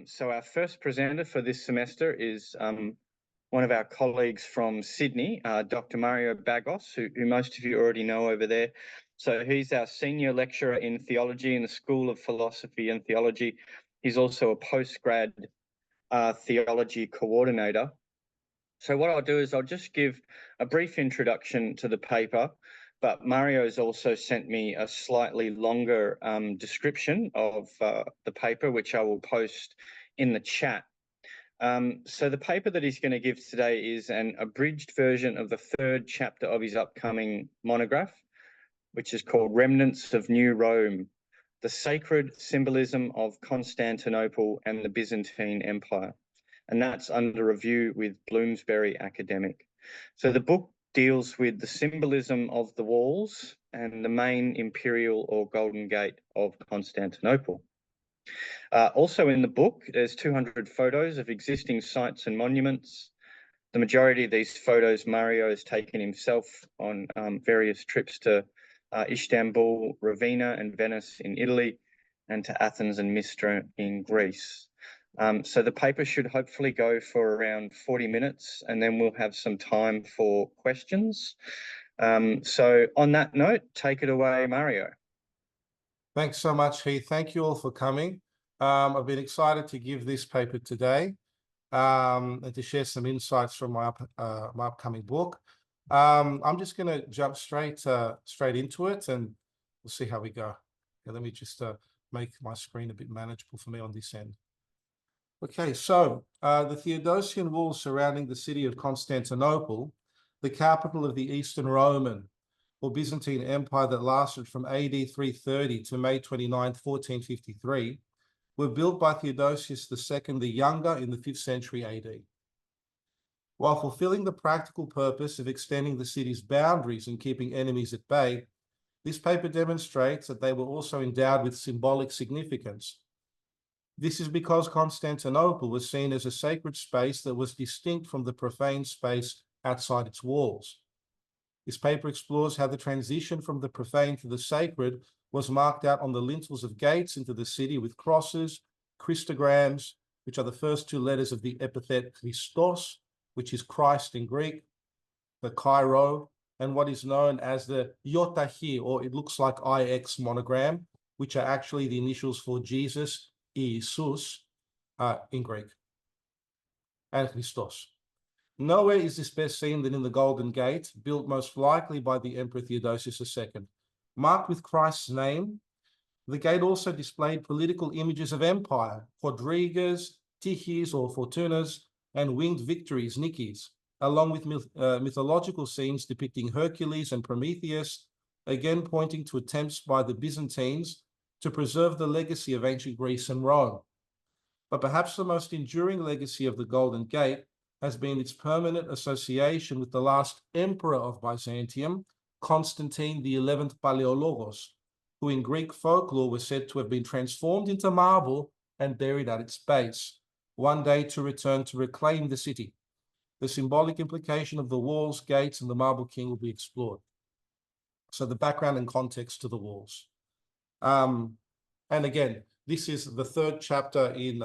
So our first presenter for this semester is one of our colleagues from Sydney, Dr. Mario Baghos, who most of you already know over there. So he's our senior lecturer in theology in the School of Philosophy and Theology. He's also a postgrad theology coordinator. So what I'll do is I'll just give a brief introduction to the paper, but Mario's also sent me a slightly longer description of the paper, which I will post in the chat. So the paper that he's going to give today is an abridged version of the third chapter of his upcoming monograph, which is called Remnants of New Rome, the Sacred Symbolism of Constantinople and the Byzantine Empire. And that's under review with Bloomsbury Academic. So the book deals with the symbolism of the walls and the main imperial or golden gate of Constantinople. Also in the book, there's 200 photos of existing sites and monuments. The majority of these photos Mario has taken himself on various trips to Istanbul, Ravenna and Venice in Italy, and to Athens and Mistra in Greece. So the paper should hopefully go for around 40 minutes, and then we'll have some time for questions. So on that note, take it away, Mario. Thanks so much, Heath. Thank you all for coming. I've been excited to give this paper today and to share some insights from my upcoming book. I'm just going to jump straight into it, and we'll see how we go. Okay, let me just make my screen a bit manageable for me on this end. Okay, so the Theodosian Walls surrounding the city of Constantinople, the capital of the Eastern Roman or Byzantine Empire that lasted from AD 330 to May 29, 1453, were built by Theodosius II the Younger in the 5th century AD. While fulfilling the practical purpose of extending the city's boundaries and keeping enemies at bay, this paper demonstrates that they were also endowed with symbolic significance. This is because Constantinople was seen as a sacred space that was distinct from the profane space outside its walls. This paper explores how the transition from the profane to the sacred was marked out on the lintels of gates into the city with crosses, christograms, which are the first two letters of the epithet Christos, which is Christ in Greek, the Cairo, and what is known as the Iotahi, or it looks like IX monogram, which are actually the initials for Jesus, Isus, in Greek, and Christos. Nowhere is this best seen than in the Golden Gate, built most likely by the Emperor Theodosius II. Marked with Christ's name, the gate also displayed political images of empire, quadrigas, tichis or fortunas, and winged victories, nikis, along with mythological scenes depicting Hercules and Prometheus, again pointing to attempts by the Byzantines to preserve the legacy of ancient Greece and Rome. But perhaps the most enduring legacy of the Golden Gate has been its permanent association with the last emperor of Byzantium, Constantine XI Palaiologos, who in Greek folklore was said to have been transformed into marble and buried at its base, one day to return to reclaim the city. The symbolic implication of the walls, gates, and the Marble King will be explored. So the background and context to the walls. And again, this is the third chapter in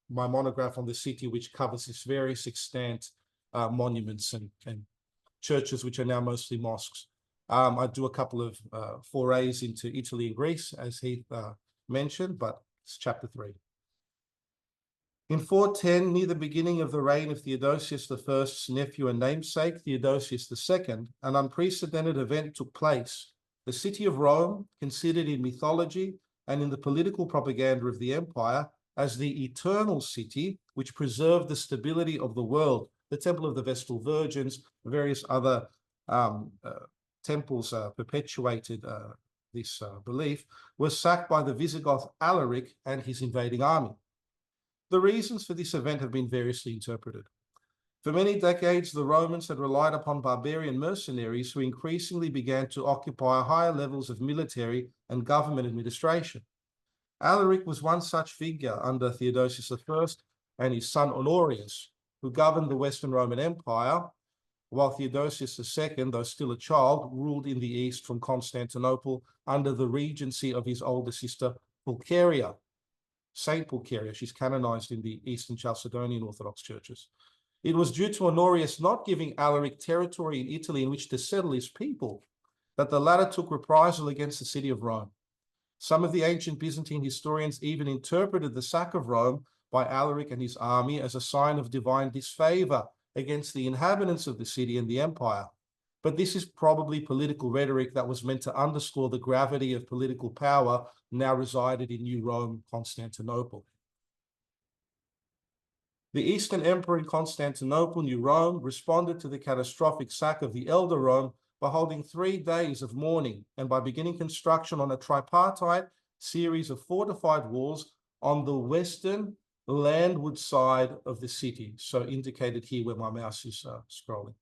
my monograph on the city, which covers its various extant monuments and churches, which are now mostly mosques. I do a couple of forays into Italy and Greece, as he mentioned, but it's chapter 3. In 410, near the beginning of the reign of Theodosius I's nephew and namesake, Theodosius II, an unprecedented event took place. The city of Rome, considered in mythology and in the political propaganda of the empire as the eternal city, which preserved the stability of the world, the Temple of the Vestal Virgins, various other temples perpetuated this belief, was sacked by the Visigoth Alaric and his invading army. The reasons for this event have been variously interpreted. For many decades, the Romans had relied upon barbarian mercenaries who increasingly began to occupy higher levels of military and government administration. Alaric was one such figure under Theodosius I and his son Honorius, who governed the Western Roman Empire, while Theodosius II, though still a child, ruled in the east from Constantinople under the regency of his older sister Pulcheria. Saint Pulcheria. She's canonized in the Eastern Chalcedonian Orthodox churches. It was due to Honorius not giving Alaric territory in Italy in which to settle his people that the latter took reprisal against the city of Rome. Some of the ancient Byzantine historians even interpreted the sack of Rome by Alaric and his army as a sign of divine disfavor against the inhabitants of the city and the empire. But this is probably political rhetoric that was meant to underscore the gravity of political power now resided in New Rome, Constantinople. The Eastern Emperor in Constantinople, New Rome, responded to the catastrophic sack of the Elder Rome by holding 3 days of mourning and by beginning construction on a tripartite series of fortified walls on the western landward side of the city, so indicated here where my mouse is scrolling.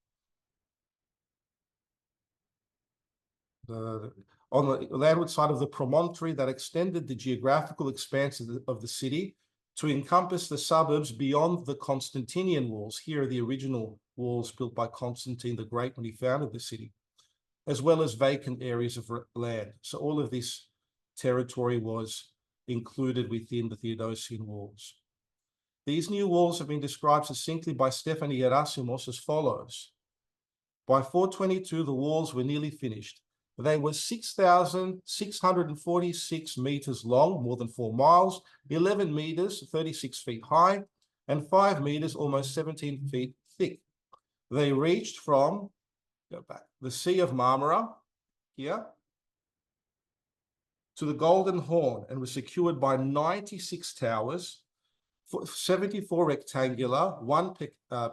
On the landward side of the promontory that extended the geographical expanse of the city to encompass the suburbs beyond the Constantinian walls. Here are the original walls built by Constantine the Great when he founded the city, as well as vacant areas of land. So all of this territory was included within the Theodosian walls. These new walls have been described succinctly by Stephan Gerasimos as follows. By 422, the walls were nearly finished. They were 6,646 meters long, more than 4 miles, 11 meters, 36 feet high, and 5 meters, almost 17 feet thick. They reached from, go back, the Sea of Marmara, here, to the Golden Horn, and were secured by 96 towers, 74 rectangular, 1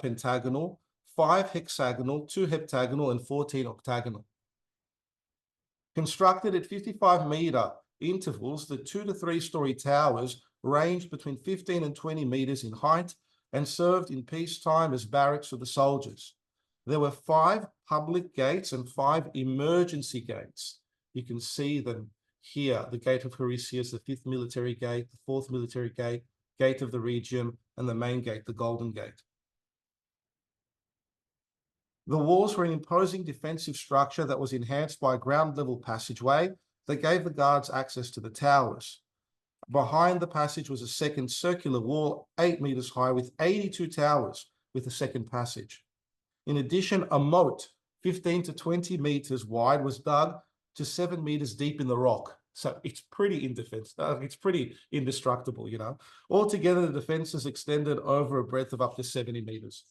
pentagonal, 5 hexagonal, 2 heptagonal, and 14 octagonal. Constructed at 55-meter intervals, the 2 to 3 story towers ranged between 15 and 20 meters in height and served in peacetime as barracks for the soldiers. There were 5 public gates and 5 emergency gates. You can see them here, the Gate of Horatius, the 5th military gate, the 4th military gate, Gate of the Regium, and the main gate, the Golden Gate. The walls were an imposing defensive structure that was enhanced by a ground-level passageway that gave the guards access to the towers. Behind the passage was a second circular wall, 8 meters high, with 82 towers, with a second passage. In addition, a moat, 15 to 20 meters wide, was dug to 7 meters deep in the rock. So it's pretty it's pretty indestructible, you know. Altogether, the defenses extended over a breadth of up to 70 meters.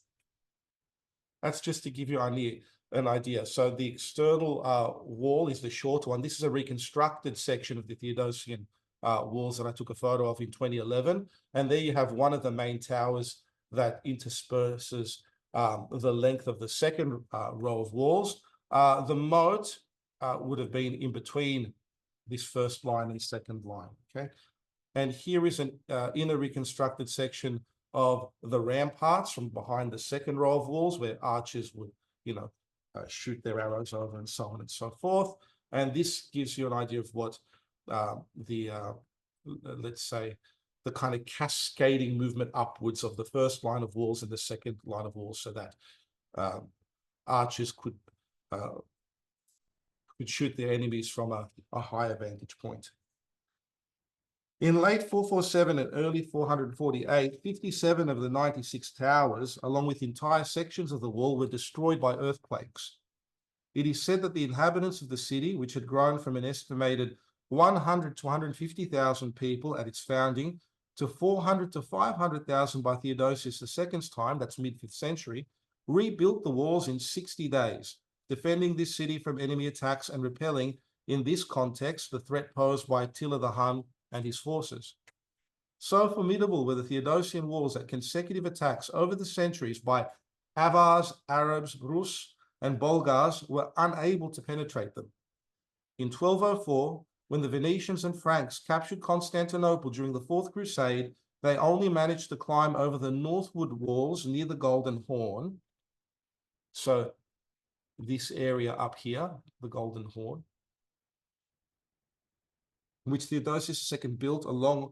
That's just to give you an idea. So the external wall is the short one. This is a reconstructed section of the Theodosian walls that I took a photo of in 2011. And there you have one of the main towers that intersperses the length of the second row of walls. The moat would have been in between this first line and second line, okay? And here is an inner reconstructed section of the ramparts from behind the second row of walls where archers would, you know, shoot their arrows over and so on and so forth. And this gives you an idea of what let's say, the kind of cascading movement upwards of the first line of walls and the second line of walls, so that archers could shoot their enemies from a higher vantage point. In late 447 and early 448, 57 of the 96 towers, along with entire sections of the wall, were destroyed by earthquakes. It is said that the inhabitants of the city, which had grown from an estimated 100 to 150,000 people at its founding to 400 to 500,000 by Theodosius II's time, that's mid-5th century, rebuilt the walls in 60 days, defending this city from enemy attacks and repelling, in this context, the threat posed by Attila the Hun and his forces. So formidable were the Theodosian walls that consecutive attacks over the centuries by Avars, Arabs, Rus, and Bulgars were unable to penetrate them. In 1204, when the Venetians and Franks captured Constantinople during the Fourth Crusade, they only managed to climb over the northward walls near the Golden Horn. So this area up here, the Golden Horn, which Theodosius II built along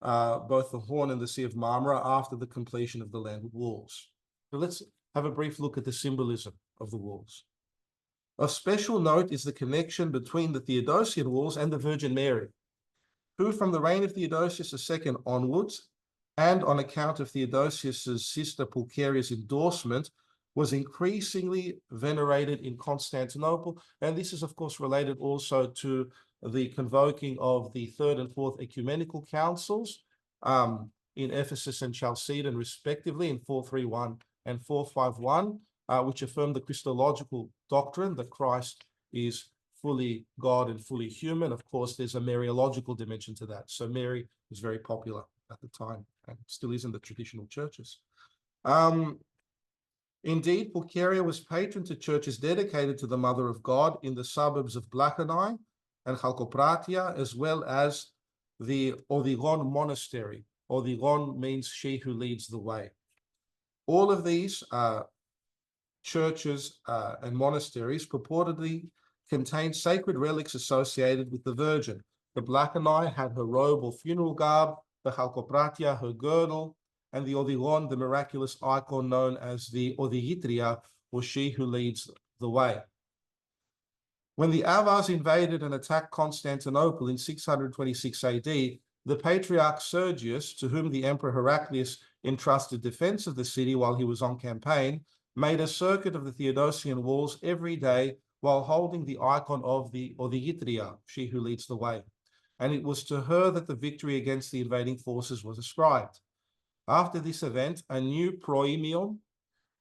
both the Horn and the Sea of Marmara after the completion of the landward walls. So let's have a brief look at the symbolism of the walls. Of special note is the connection between the Theodosian walls and the Virgin Mary. who from the reign of Theodosius II onwards, and on account of Theodosius's sister Pulcheria's endorsement, was increasingly venerated in Constantinople. And this is, of course, related also to the convoking of the Third and Fourth Ecumenical Councils in Ephesus and Chalcedon, respectively, in 431 and 451, which affirmed the Christological doctrine that Christ is fully God and fully human. Of course, there's a Mariological dimension to that. So Mary was very popular at the time and still is in the traditional churches. Indeed, Pulcheria was patron to churches dedicated to the Mother of God in the suburbs of Blachani and Chalcopratia, as well as the Odigon Monastery. Odigon means she who leads the way. All of these churches and monasteries purportedly contained sacred relics associated with the Virgin. The Blachani had her robe or funeral garb, the Chalcopratia her girdle, and the Odigon, the miraculous icon known as the Odigitria, or she who leads the way. When the Avars invaded and attacked Constantinople in 626 AD, the Patriarch Sergius, to whom the Emperor Heraclius entrusted defense of the city while he was on campaign, made a circuit of the Theodosian Walls every day while holding the icon of the Odigitria, she who leads the way. And it was to her that the victory against the invading forces was ascribed. After this event, a new proemion,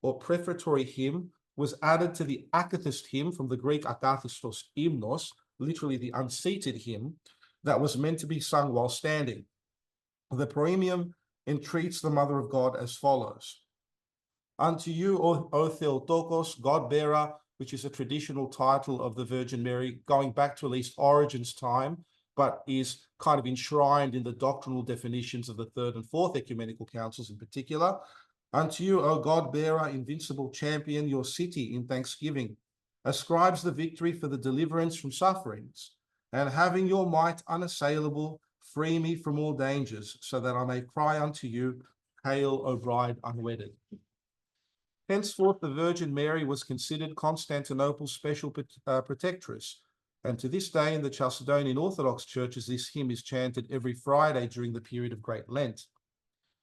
or prefatory hymn, was added to the akathist hymn from the Greek akathistos hymnos, literally the unseated hymn, that was meant to be sung while standing. The proemium entreats the Mother of God as follows. Unto you, O Theotokos, God-bearer, which is a traditional title of the Virgin Mary, going back to at least Origen's time, but is kind of enshrined in the doctrinal definitions of the Third and Fourth Ecumenical Councils in particular. Unto you, O God-bearer, invincible champion, your city in thanksgiving ascribes the victory for the deliverance from sufferings, and having your might unassailable, free me from all dangers, so that I may cry unto you, Hail, O bride unwedded. Henceforth, the Virgin Mary was considered Constantinople's special protectress, and to this day in the Chalcedonian Orthodox churches, this hymn is chanted every Friday during the period of Great Lent.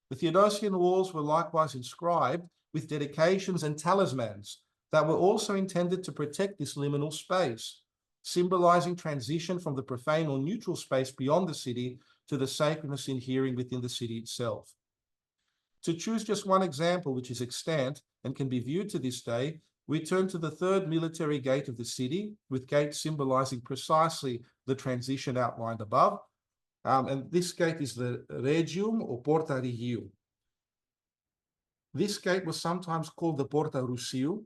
The Theodosian Walls were likewise inscribed with dedications and talismans that were also intended to protect this liminal space, symbolizing transition from the profane or neutral space beyond the city to the sacredness inhering within the city itself. To choose just one example, which is extant and can be viewed to this day, we turn to the third military gate of the city, with gates symbolizing precisely the transition outlined above. And this gate is the Regium or Porta Regium. This gate was sometimes called the Porta Rusiu,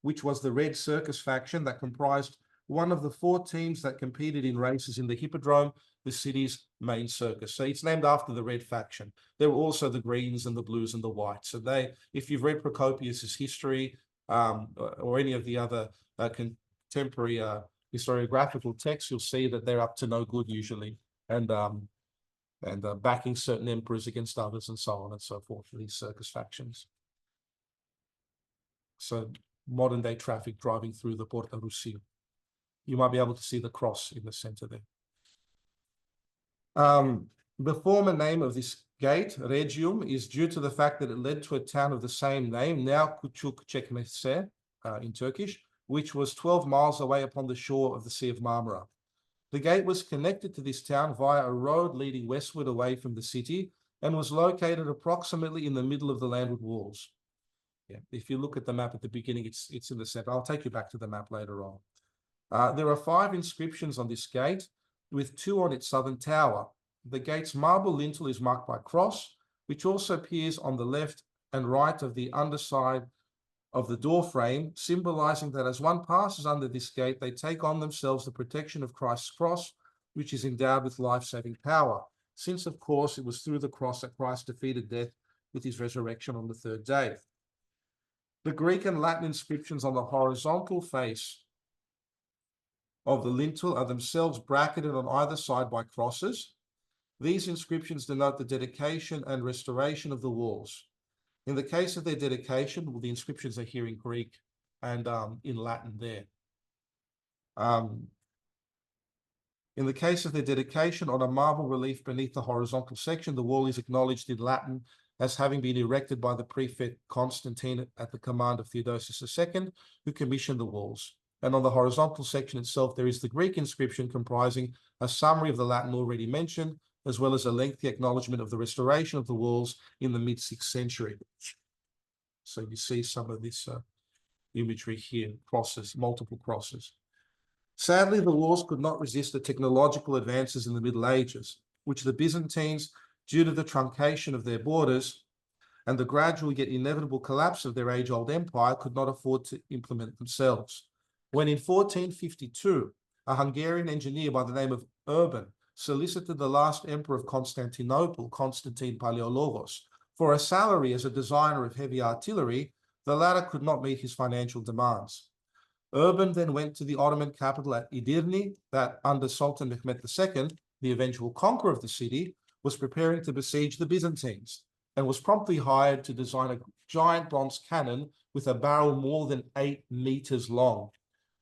which was the Red Circus faction that comprised one of the 4 teams that competed in races in the Hippodrome, the city's main circus. So it's named after the Red faction. There were also the Greens and the Blues and the Whites. So they, if you've read Procopius's history or any of the other contemporary historiographical texts, you'll see that they're up to no good usually, and backing certain emperors against others and so on and so forth for these circus factions. So modern day traffic driving through the Porta Rusiu. You might be able to see the cross in the center there. The former name of this gate, Regium, is due to the fact that it led to a town of the same name, now Küçükçekmece in Turkish, which was 12 miles away upon the shore of the Sea of Marmara. The gate was connected to this town via a road leading westward away from the city and was located approximately in the middle of the landward walls. Yeah, if you look at the map at the beginning, it's in the center. I'll take you back to the map later on. There are 5 inscriptions on this gate, with 2 on its southern tower. The gate's marble lintel is marked by cross, which also appears on the left and right of the underside of the door frame, symbolizing that as one passes under this gate, they take on themselves the protection of Christ's cross, which is endowed with life-saving power, since, of course, it was through the cross that Christ defeated death with his resurrection on the 3rd day. The Greek and Latin inscriptions on the horizontal face of the lintel are themselves bracketed on either side by crosses. These inscriptions denote the dedication and restoration of the walls. In the case of their dedication, well, the inscriptions are here in Greek and in Latin there. In the case of their dedication, on a marble relief beneath the horizontal section, the wall is acknowledged in Latin as having been erected by the prefect Constantine at the command of Theodosius II, who commissioned the walls. And on the horizontal section itself, there is the Greek inscription comprising a summary of the Latin already mentioned, as well as a lengthy acknowledgement of the restoration of the walls in the mid-6th century. So you see some of this imagery here, crosses, multiple crosses. Sadly, the walls could not resist the technological advances in the Middle Ages, which the Byzantines, due to the truncation of their borders and the gradual yet inevitable collapse of their age-old empire, could not afford to implement themselves. When in 1452, a Hungarian engineer by the name of Urban solicited the last emperor of Constantinople, Constantine Palaiologos, for a salary as a designer of heavy artillery, the latter could not meet his financial demands. Urban then went to the Ottoman capital at Edirne, that under Sultan Mehmed II, the eventual conqueror of the city, was preparing to besiege the Byzantines, and was promptly hired to design a giant bronze cannon with a barrel more than 8 meters long.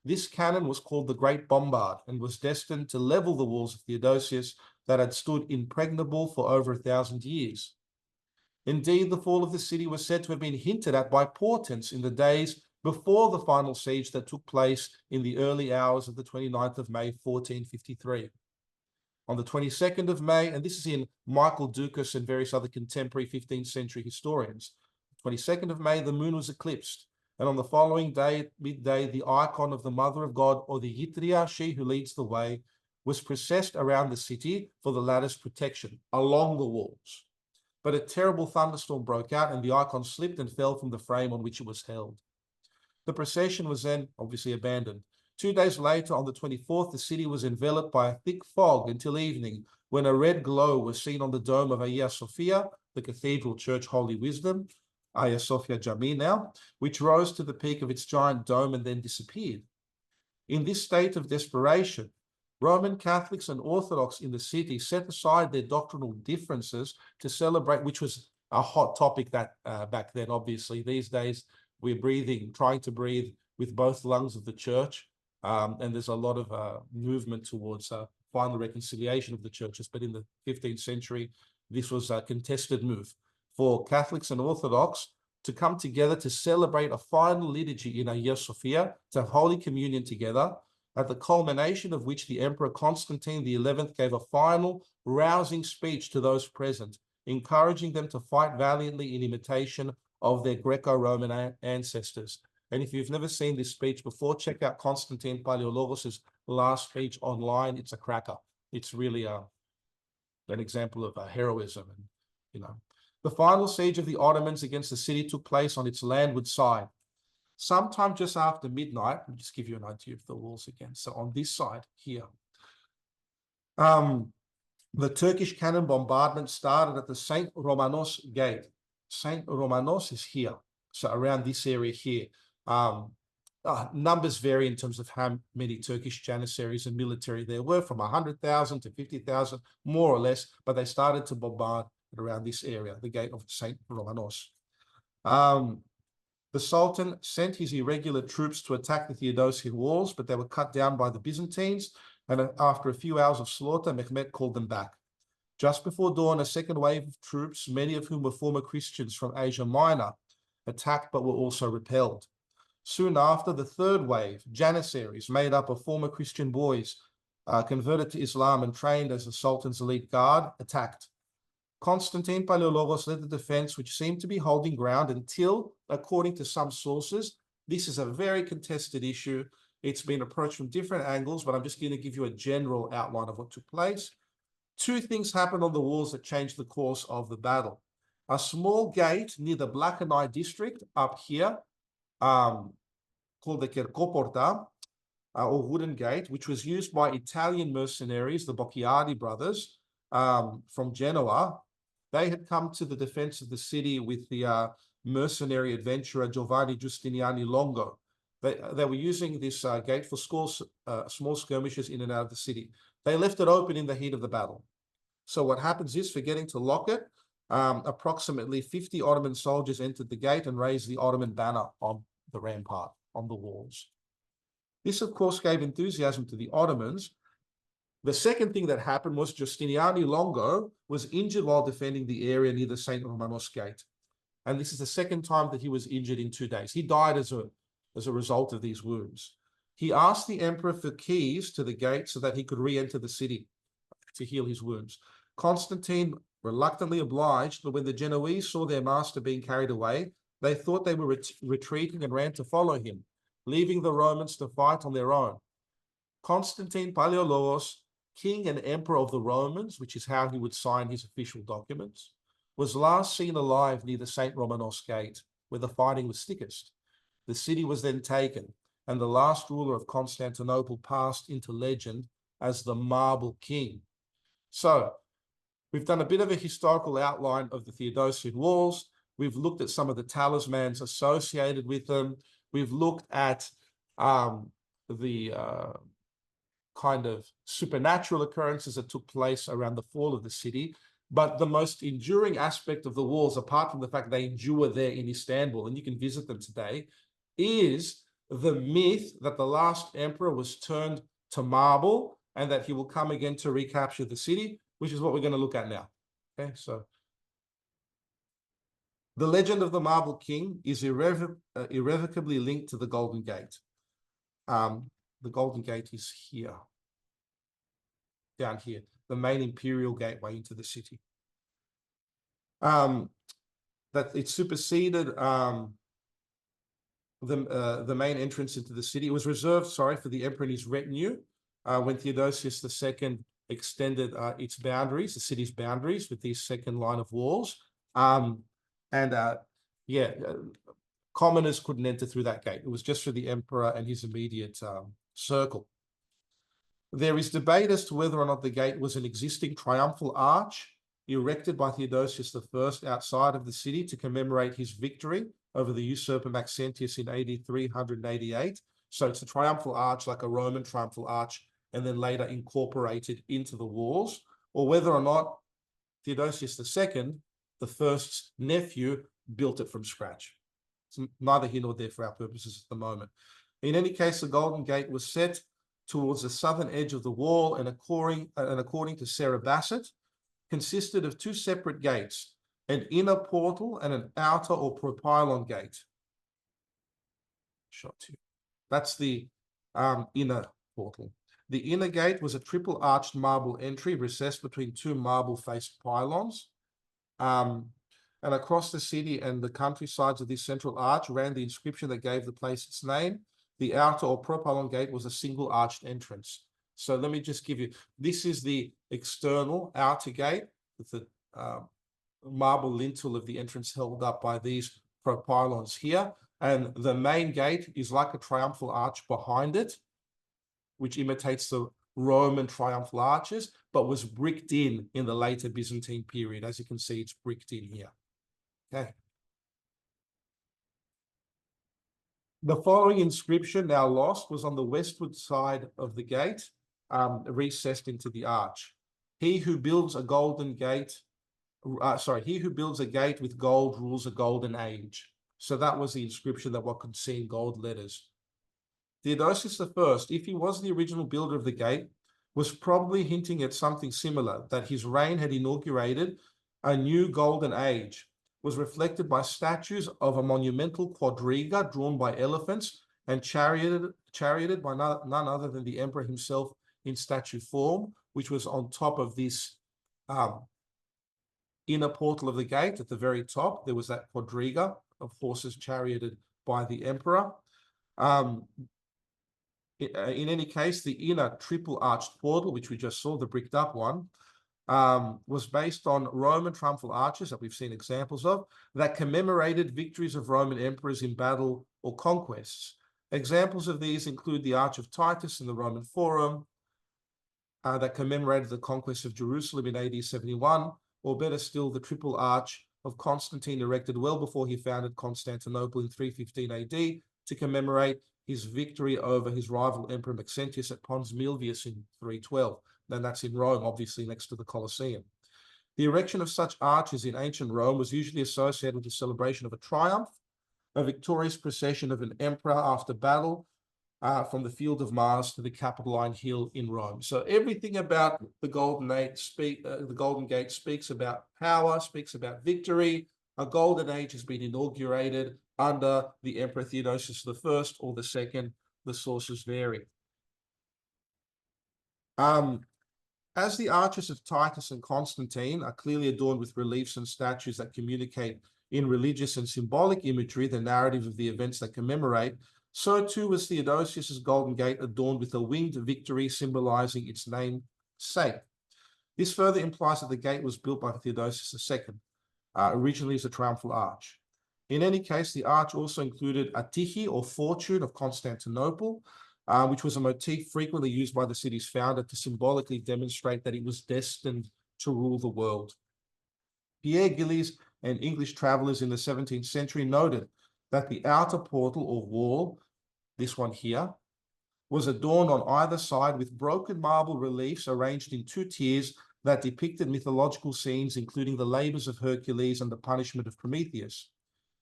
This cannon was called the Great Bombard and was destined to level the walls of Theodosius that had stood impregnable for over 1,000 years. Indeed, the fall of the city was said to have been hinted at by portents in the days before the final siege that took place in the early hours of the 29th of May, 1453. On the 22nd of May, and this is in Michael Dukas and various other contemporary 15th century historians, 22nd of May, the moon was eclipsed. And on the following day, at midday, the icon of the Mother of God, or the Yitria, she who leads the way, was processed around the city for the latter's protection, along the walls. But a terrible thunderstorm broke out, and the icon slipped and fell from the frame on which it was held. The procession was then obviously abandoned. 2 days later, on the 24th, the city was enveloped by a thick fog until evening, when a red glow was seen on the dome of Hagia Sophia, the cathedral church Holy Wisdom, Hagia Sophia Jami now, which rose to the peak of its giant dome and then disappeared. In this state of desperation, Roman Catholics and Orthodox in the city set aside their doctrinal differences to celebrate, which was a hot topic that back then, obviously. These days, we're trying to breathe with both lungs of the church, and there's a lot of movement towards final reconciliation of the churches. But in the 15th century, this was a contested move for Catholics and Orthodox to come together to celebrate a final liturgy in Hagia Sophia, to have Holy Communion together, at the culmination of which the Emperor Constantine XI gave a final rousing speech to those present, encouraging them to fight valiantly in imitation of their Greco-Roman ancestors. And if you've never seen this speech before, check out Constantine Palaiologos' last speech online. It's a cracker. It's really an example of heroism. And, you know, the final siege of the Ottomans against the city took place on its landward side. Sometime just after midnight, I'll just give you an idea of the walls again. So on this side here, the Turkish cannon bombardment started at the St. Romanos gate. St. Romanos is here, so around this area here. Numbers vary in terms of how many Turkish janissaries and military there were, from 100,000 to 50,000, more or less, but they started to bombard around this area, the gate of St. Romanos. The Sultan sent his irregular troops to attack the Theodosian walls, but they were cut down by the Byzantines, and after a few hours of slaughter, Mehmet called them back. Just before dawn, a second wave of troops, many of whom were former Christians from Asia Minor, attacked but were also repelled. Soon after, the third wave, janissaries made up of former Christian boys, converted to Islam and trained as the Sultan's elite guard, attacked. Constantine Palaiologos led the defense, which seemed to be holding ground until, according to some sources, this is a very contested issue. It's been approached from different angles, but I'm just going to give you a general outline of what took place. 2 things happened on the walls that changed the course of the battle. A small gate near the Black and Eye district up here, called the Cercoporta, or wooden gate, which was used by Italian mercenaries, the Bocchiardi brothers, from Genoa. They had come to the defense of the city with the mercenary adventurer Giovanni Giustiniani Longo. They were using this gate for small skirmishes in and out of the city. They left it open in the heat of the battle. So what happens is, forgetting to lock it, approximately 50 Ottoman soldiers entered the gate and raised the Ottoman banner on the rampart, on the walls. This, of course, gave enthusiasm to the Ottomans, The second thing that happened was Justiniani Longo was injured while defending the area near the St. Romanos Gate. And this is the second time that he was injured in 2 days. He died as a result of these wounds. He asked the emperor for keys to the gate so that he could re-enter the city to heal his wounds. Constantine reluctantly obliged, but when the Genoese saw their master being carried away, they thought they were retreating and ran to follow him, leaving the Romans to fight on their own. Constantine Palaiologos, king and emperor of the Romans, which is how he would sign his official documents, was last seen alive near the St. Romanos Gate, where the fighting was thickest. The city was then taken, and the last ruler of Constantinople passed into legend as the Marble King. So, we've done a bit of a historical outline of the Theodosian Walls. We've looked at some of the talismans associated with them. We've looked at the kind of supernatural occurrences that took place around the fall of the city. But the most enduring aspect of the walls, apart from the fact they endure there in Istanbul, and you can visit them today, is the myth that the last emperor was turned to marble and that he will come again to recapture the city, which is what we're going to look at now. Okay, so the legend of the Marble King is irrevocably linked to the Golden Gate. The Golden Gate is here, down here, the main imperial gateway into the city. That it superseded the main entrance into the city. It was reserved, for the emperor and his retinue when Theodosius II extended its boundaries, the city's boundaries, with these second line of walls. Commoners couldn't enter through that gate. It was just for the emperor and his immediate circle. There is debate as to whether or not the gate was an existing triumphal arch erected by Theodosius I outside of the city to commemorate his victory over the usurper Maxentius in AD 388. So it's a triumphal arch, like a Roman triumphal arch, and then later incorporated into the walls, or whether or not Theodosius II, the first's nephew, built it from scratch. It's neither here nor there for our purposes at the moment. In any case, the Golden Gate was set towards the southern edge of the wall, and according to Sarah Bassett, consisted of 2 separate gates, an inner portal and an outer or propylon gate. Shot to you. That's the inner portal. The inner gate was a triple arched marble entry recessed between 2 marble-faced pylons. And across the city and the countrysides of this central arch ran the inscription that gave the place its name. The outer or propylon gate was a single arched entrance. So let me just give you, this is the external outer gate with the marble lintel of the entrance held up by these propylons here. And the main gate is like a triumphal arch behind it, which imitates the Roman triumphal arches, but was bricked in the later Byzantine period. As you can see, it's bricked in here. Okay. The following inscription, now lost, was on the westward side of the gate, recessed into the arch. He who builds a golden gate, he who builds a gate with gold rules a golden age. So that was the inscription that one could see in gold letters. Theodosius I, if he was the original builder of the gate, was probably hinting at something similar, that his reign had inaugurated a new golden age, was reflected by statues of a monumental quadriga drawn by elephants and charioted by none other than the emperor himself in statue form, which was on top of this inner portal of the gate. At the very top, there was that quadriga of horses charioted by the emperor. In any case, the inner triple arched portal, which we just saw, the bricked up one, was based on Roman triumphal arches that we've seen examples of that commemorated victories of Roman emperors in battle or conquests. Examples of these include the Arch of Titus in the Roman Forum that commemorated the conquest of Jerusalem in AD 71, or better still, the triple arch of Constantine erected well before he founded Constantinople in 315 AD to commemorate his victory over his rival Emperor Maxentius at Pons Milvius in 312. Then that's in Rome, obviously next to the Colosseum. The erection of such arches in ancient Rome was usually associated with the celebration of a triumph, a victorious procession of an emperor after battle, from the Field of Mars to the Capitoline Hill in Rome. So everything about the Golden Gate speaks about power, speaks about victory. A golden age has been inaugurated under the Emperor Theodosius I or the second. The sources vary. As the arches of Titus and Constantine are clearly adorned with reliefs and statues that communicate in religious and symbolic imagery the narrative of the events they commemorate, so too was Theodosius's Golden Gate adorned with a winged victory symbolizing its namesake. This further implies that the gate was built by Theodosius II, originally as a triumphal arch. In any case, the arch also included a Tyche or fortune of Constantinople, which was a motif frequently used by the city's founder to symbolically demonstrate that it was destined to rule the world. Pierre Gillies and English travelers in the 17th century noted that the outer portal or wall, this one here, was adorned on either side with broken marble reliefs arranged in 2 tiers that depicted mythological scenes, including the labors of Hercules and the punishment of Prometheus.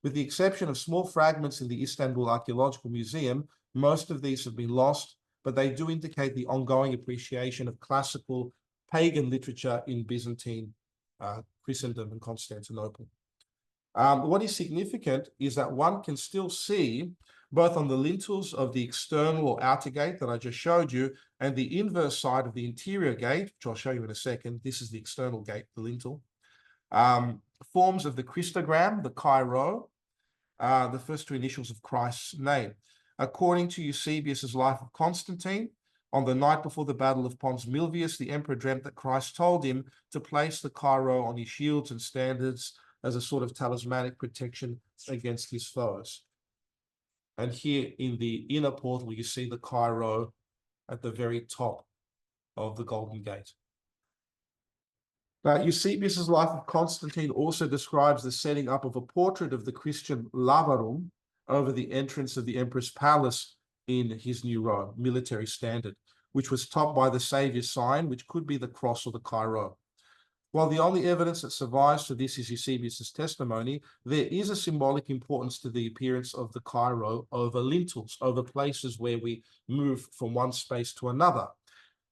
With the exception of small fragments in the Istanbul Archaeological Museum, most of these have been lost, but they do indicate the ongoing appreciation of classical pagan literature in Byzantine Christendom and Constantinople. What is significant is that one can still see, both on the lintels of the external or outer gate that I just showed you, and the inverse side of the interior gate, which I'll show you in a second. This is the external gate, the lintel. Forms of the christogram, the Chi-Rho, the first 2 initials of Christ's name. According to Eusebius's Life of Constantine, on the night before the Battle of Pons Milvius, the emperor dreamt that Christ told him to place the Chi-Rho on his shields and standards as a sort of talismanic protection against his foes. And here in the inner portal, you see the Chi-Rho at the very top of the Golden Gate. Now, Eusebius's Life of Constantine also describes the setting up of a portrait of the Christian Lavarum over the entrance of the emperor's palace in his new Rome, military standard, which was topped by the Saviour's sign, which could be the cross or the Chi-Rho. While the only evidence that survives for this is Eusebius's testimony, there is a symbolic importance to the appearance of the Chi-Rho over lintels, over places where we move from one space to another.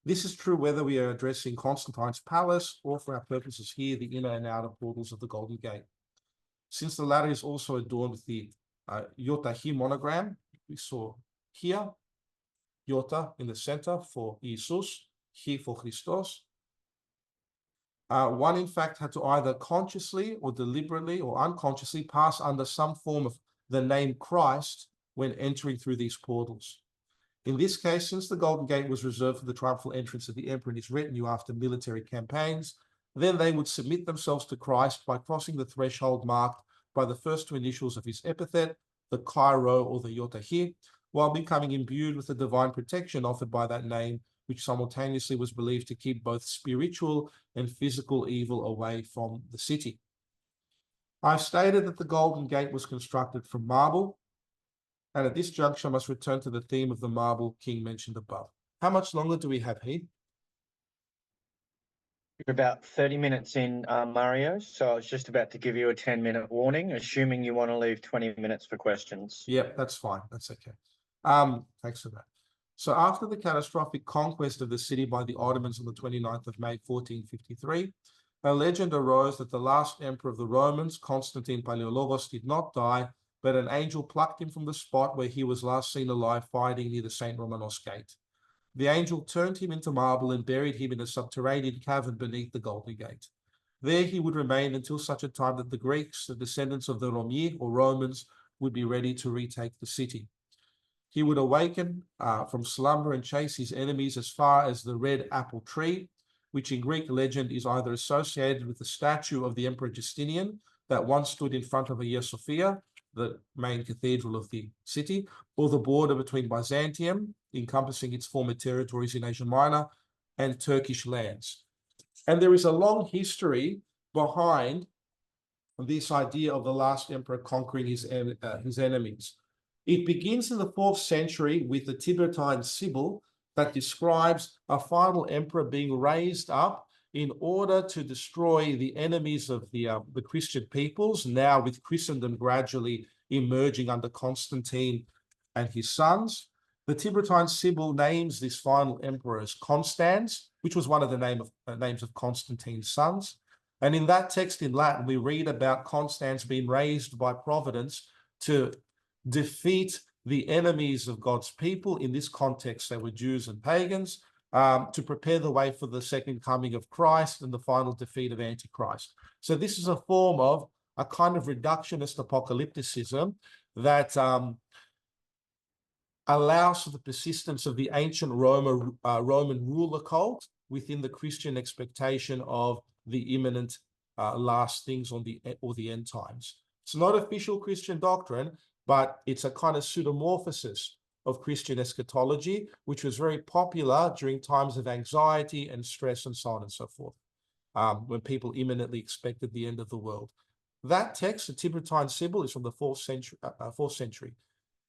This is true whether we are addressing Constantine's palace or, for our purposes here, the inner and outer portals of the Golden Gate. Since the latter is also adorned with the Iota Hi monogram, we saw here, Iota in the center for Jesus, Hi for Christos. One, in fact, had to either consciously or deliberately or unconsciously pass under some form of the name Christ when entering through these portals. In this case, since the Golden Gate was reserved for the triumphal entrance of the emperor and his retinue after military campaigns, then they would submit themselves to Christ by crossing the threshold marked by the first 2 initials of his epithet, the Chi-Rho or the Iota Hi, while becoming imbued with the divine protection offered by that name, which simultaneously was believed to keep both spiritual and physical evil away from the city. I've stated that the Golden Gate was constructed from marble, and at this juncture I must return to the theme of the marble king mentioned above. How much longer do we have, Heath? You're about 30 minutes in, Mario, so I was just about to give you a 10-minute warning, assuming you want to leave 20 minutes for questions. Yep, that's fine. That's okay. Thanks for that. So after the catastrophic conquest of the city by the Ottomans on the 29th of May, 1453, a legend arose that the last emperor of the Romans, Constantine Palaiologos, did not die, but an angel plucked him from the spot where he was last seen alive fighting near the St. Romanos Gate. The angel turned him into marble and buried him in a subterranean cavern beneath the Golden Gate. There he would remain until such a time that the Greeks, the descendants of the Romii or Romans, would be ready to retake the city. He would awaken from slumber and chase his enemies as far as the red apple tree, which in Greek legend is either associated with the statue of the Emperor Justinian that once stood in front of Hagia Sophia, the main cathedral of the city, or the border between Byzantium, encompassing its former territories in Asia Minor, and Turkish lands. And there is a long history behind this idea of the last emperor conquering his enemies. It begins in the 4th century with the Tiburtine Sibyl that describes a final emperor being raised up in order to destroy the enemies of the Christian peoples, now with Christendom gradually emerging under Constantine and his sons. The Tiburtine Symbol names this final emperor as Constans, which was one of the names of Constantine's sons. And in that text in Latin, we read about Constans being raised by providence to defeat the enemies of God's people. In this context, they were Jews and pagans, to prepare the way for the second coming of Christ and the final defeat of Antichrist. So this is a form of a kind of reductionist apocalypticism that allows for the persistence of the ancient Roman ruler cult within the Christian expectation of the imminent last things or the end times. It's not official Christian doctrine, but it's a kind of pseudomorphosis of Christian eschatology, which was very popular during times of anxiety and stress and so on and so forth, when people imminently expected the end of the world. That text, the Tiburtine Symbol, is from the 4th century.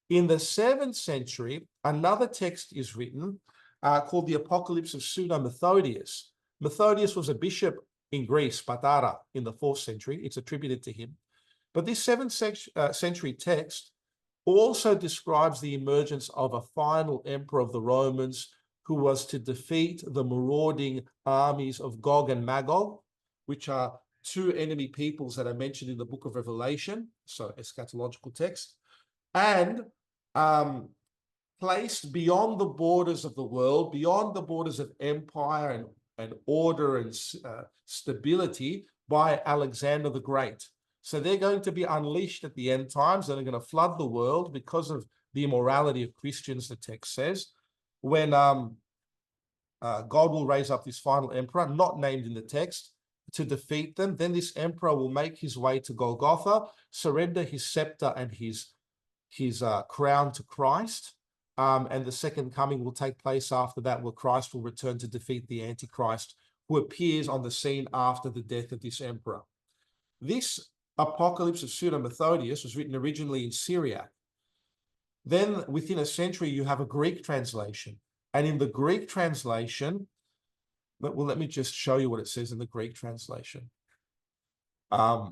In the 7th century, another text is written called the Apocalypse of Pseudo-Methodius. Methodius was a bishop in Greece, Patara, in the 4th century. It's attributed to him. But this 7th century text also describes the emergence of a final emperor of the Romans who was to defeat the marauding armies of Gog and Magog, which are two enemy peoples that are mentioned in the book of Revelation, so eschatological text, and placed beyond the borders of the world, beyond the borders of empire and order and stability by Alexander the Great. So they're going to be unleashed at the end times, and they're going to flood the world because of the immorality of Christians, the text says, when God will raise up this final emperor, not named in the text, to defeat them. Then this emperor will make his way to Golgotha, surrender his scepter and his crown to Christ, and the second coming will take place after that, where Christ will return to defeat the Antichrist, who appears on the scene after the death of this emperor. This Apocalypse of Pseudo-Methodius was written originally in Syriac. Then within a century, you have a Greek translation. And in the Greek translation, well, let me just show you what it says in the Greek translation. The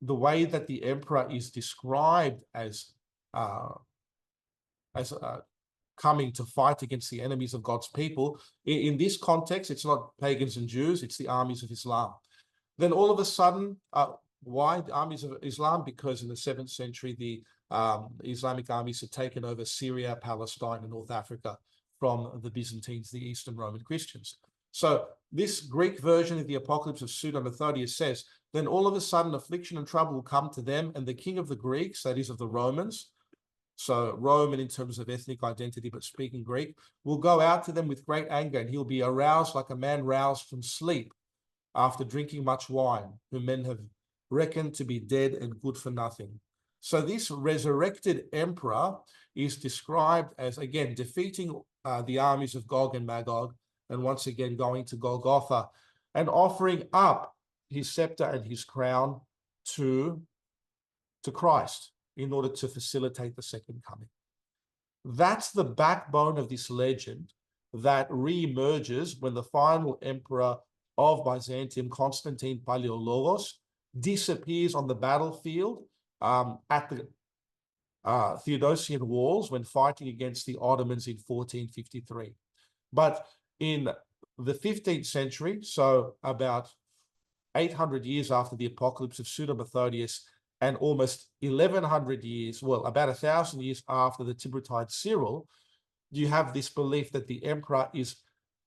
way that the emperor is described as coming to fight against the enemies of God's people. In this context, it's not pagans and Jews, it's the armies of Islam. Then all of a sudden, why the armies of Islam? Because in the 7th century, the Islamic armies had taken over Syria, Palestine, and North Africa from the Byzantines, the Eastern Roman Christians. So this Greek version of the Apocalypse of Pseudo-Methodius says, then all of a sudden affliction and trouble will come to them, and the king of the Greeks, that is of the Romans, so Roman in terms of ethnic identity, but speaking Greek, will go out to them with great anger, and he'll be aroused like a man roused from sleep after drinking much wine, whom men have reckoned to be dead and good for nothing. So this resurrected emperor is described as, again, defeating the armies of Gog and Magog, and once again going to Golgotha and offering up his scepter and his crown to Christ in order to facilitate the second coming. That's the backbone of this legend that re-emerges when the final emperor of Byzantium, Constantine Palaiologos, disappears on the battlefield at the Theodosian Walls when fighting against the Ottomans in 1453. But in the 15th century, so about 800 years after the Apocalypse of Pseudo-Methodius, and almost 1100 years, well, about 1,000 years after the Tiburtine Cyril, you have this belief that the emperor is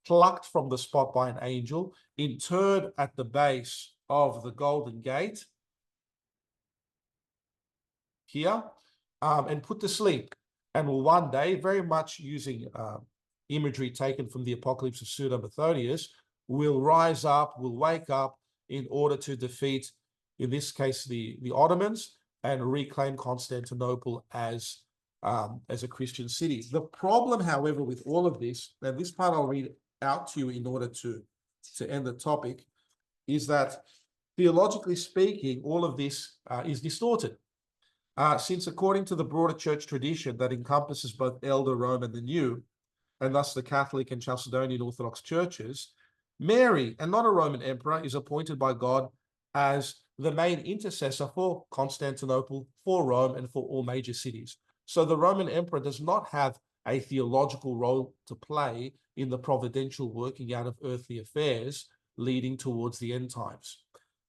plucked from the spot by an angel, interred at the base of the Golden Gate here, and put to sleep, and will one day, very much using imagery taken from the Apocalypse of Pseudo-Methodius, will rise up, will wake up in order to defeat, in this case, the Ottomans, and reclaim Constantinople as a Christian city. The problem, however, with all of this, and this part I'll read out to you in order to end the topic, is that theologically speaking, all of this is distorted. Since according to the broader church tradition that encompasses both Elder Rome and the New, and thus the Catholic and Chalcedonian Orthodox churches, Mary, and not a Roman emperor, is appointed by God as the main intercessor for Constantinople, for Rome, and for all major cities. So the Roman emperor does not have a theological role to play in the providential working out of earthly affairs leading towards the end times.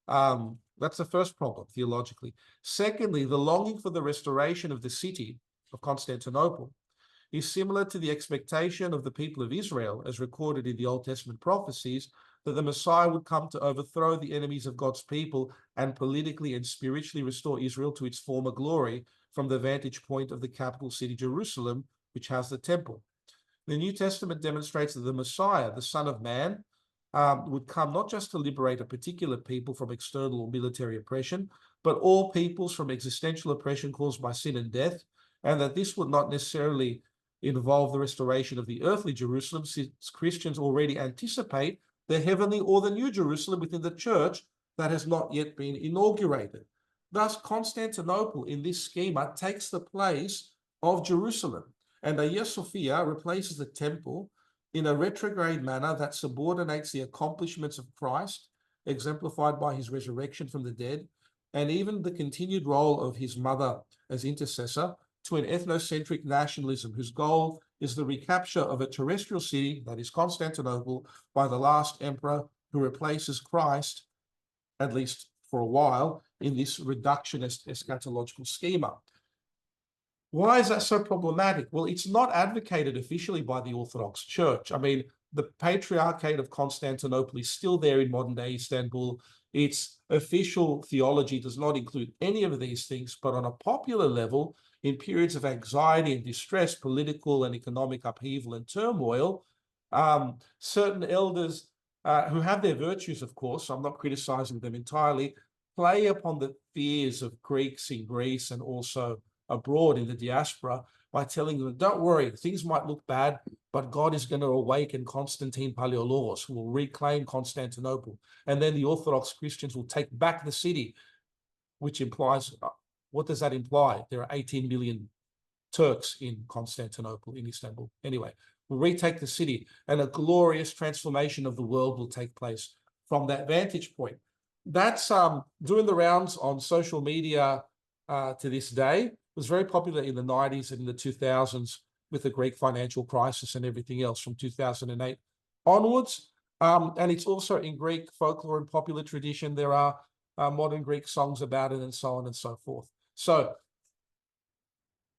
That's the first problem, theologically. Secondly, the longing for the restoration of the city of Constantinople is similar to the expectation of the people of Israel, as recorded in the Old Testament prophecies, that the Messiah would come to overthrow the enemies of God's people and politically and spiritually restore Israel to its former glory from the vantage point of the capital city, Jerusalem, which has the temple. The New Testament demonstrates that the Messiah, the Son of Man, would come not just to liberate a particular people from external or military oppression, but all peoples from existential oppression caused by sin and death, and that this would not necessarily involve the restoration of the earthly Jerusalem, since Christians already anticipate the heavenly or the new Jerusalem within the church that has not yet been inaugurated. Thus, Constantinople in this schema takes the place of Jerusalem, and Hagia Sophia replaces the temple in a retrograde manner that subordinates the accomplishments of Christ, exemplified by his resurrection from the dead, and even the continued role of his mother as intercessor, to an ethnocentric nationalism whose goal is the recapture of a terrestrial city, that is Constantinople, by the last emperor who replaces Christ, at least for a while, in this reductionist eschatological schema. Why is that so problematic? Well, it's not advocated officially by the Orthodox Church. I mean, the Patriarchate of Constantinople is still there in modern-day Istanbul. Its official theology does not include any of these things, but on a popular level, in periods of anxiety and distress, political and economic upheaval and turmoil, certain elders who have their virtues, of course, I'm not criticizing them entirely, play upon the fears of Greeks in Greece and also abroad in the diaspora by telling them, don't worry, things might look bad, but God is going to awaken Constantine Palaiologos, who will reclaim Constantinople. And then the Orthodox Christians will take back the city, which implies, what does that imply? There are 18 million Turks in Constantinople, in Istanbul. Anyway, we'll retake the city, and a glorious transformation of the world will take place from that vantage point. That's doing the rounds on social media to this day. It was very popular in the 90s and in the 2000s with the Greek financial crisis and everything else from 2008 onwards. And it's also in Greek folklore and popular tradition. There are modern Greek songs about it and so on and so forth. So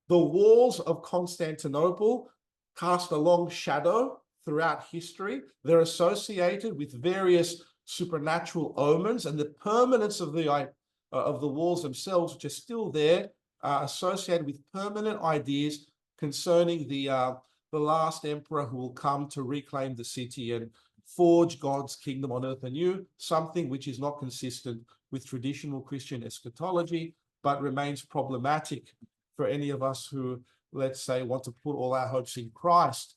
the walls of Constantinople cast a long shadow throughout history. They're associated with various supernatural omens, and the permanence of the walls themselves, which are still there, associated with permanent ideas concerning the last emperor who will come to reclaim the city and forge God's kingdom on earth anew, something which is not consistent with traditional Christian eschatology, but remains problematic for any of us who, let's say, want to put all our hopes in Christ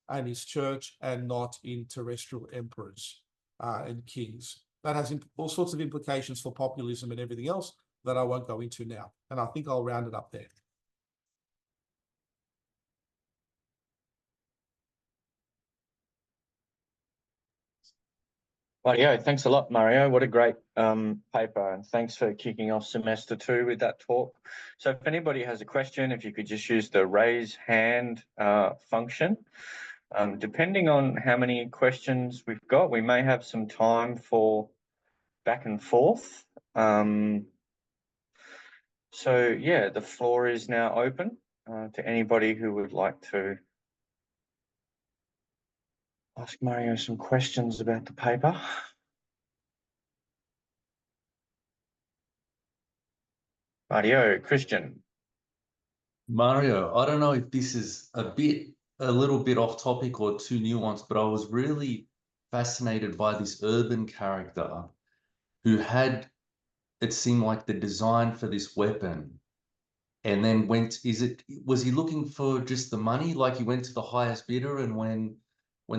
and his church and not in terrestrial emperors and kings. That has all sorts of implications for populism and everything else that I won't go into now. And I think I'll round it up there. Mario, thanks a lot, Mario. What a great paper, and thanks for kicking off semester 2 with that talk. So if anybody has a question, if you could just use the raise hand function. Depending on how many questions we've got, we may have some time for back and forth. So yeah, the floor is now open to anybody who would like to ask Mario some questions about the paper. Mario, Christian. Mario, I don't know if this is a little bit off topic or too nuanced, but I was really fascinated by this urban character who had, it seemed like, the design for this weapon, and then was he looking for just the money? Like he went to the highest bidder, and when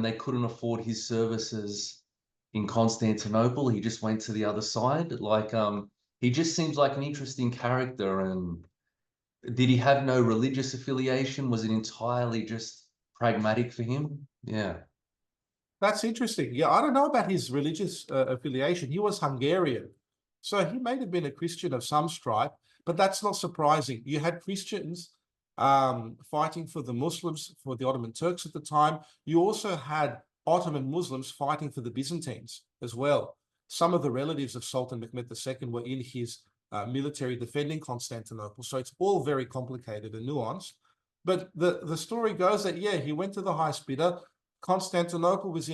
they couldn't afford his services in Constantinople, he just went to the other side. Like he just seems like an interesting character. And did he have no religious affiliation? Was it entirely just pragmatic for him? Yeah. That's interesting. Yeah, I don't know about his religious affiliation. He was Hungarian, so he may have been a Christian of some stripe, but that's not surprising. You had Christians fighting for the Muslims, for the Ottoman Turks at the time. You also had Ottoman Muslims fighting for the Byzantines as well. Some of the relatives of Sultan Mehmed II were in his military defending Constantinople. So it's all very complicated and nuanced. But the story goes that, yeah, he went to the highest bidder. Constantinople was